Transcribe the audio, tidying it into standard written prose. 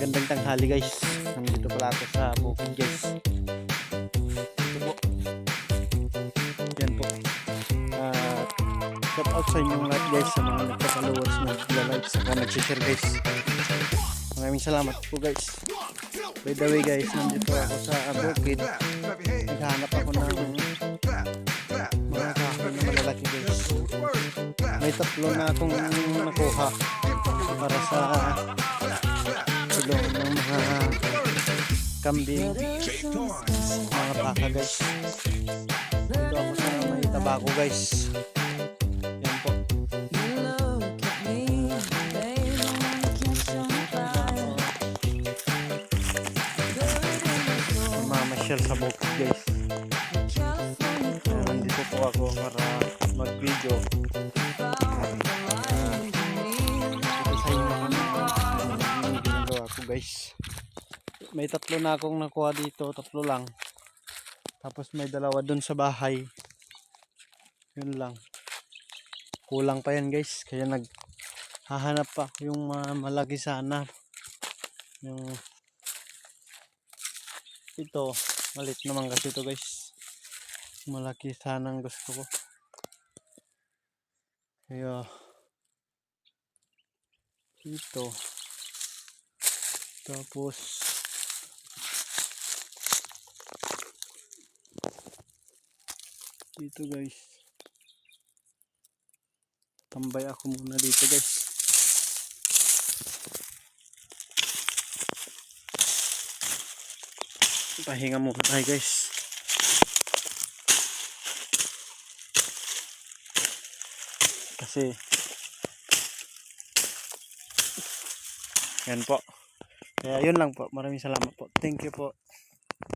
Magandang tanghali guys. Nandito pala ako sa bukid guys. Ito po. Yan po. Shout out sa inyong lahat guys, sa mga nagpa-followers, nag-like, saka nag-share guys. Maraming salamat po guys. By the way guys, nandito ako sa bukid. Naghahanap ako ng mga kahoy na malalaki guys. May tatlo na akong nakuha para sa tulong ng mga kambing, mga baka guys. Dito ako sa may tabako guys. Yan po. Mamasyal sa bukid guys. Nandito po ako para mag-video. Guys, may tatlo na akong nakuha dito, tatlo lang, tapos may dalawa dun sa bahay, yun lang, kulang pa yan guys, kaya naghahanap pa yung malaki sana. Yung ito malit naman kasi ito guys, malaki sana ang gusto ko, kaya ito. Tapos dito guys, tambay ako muna dito guys. Pahinga muna tayo guys. Kasi yan po. Kaya yun lang po. Maraming salamat po. Thank you po.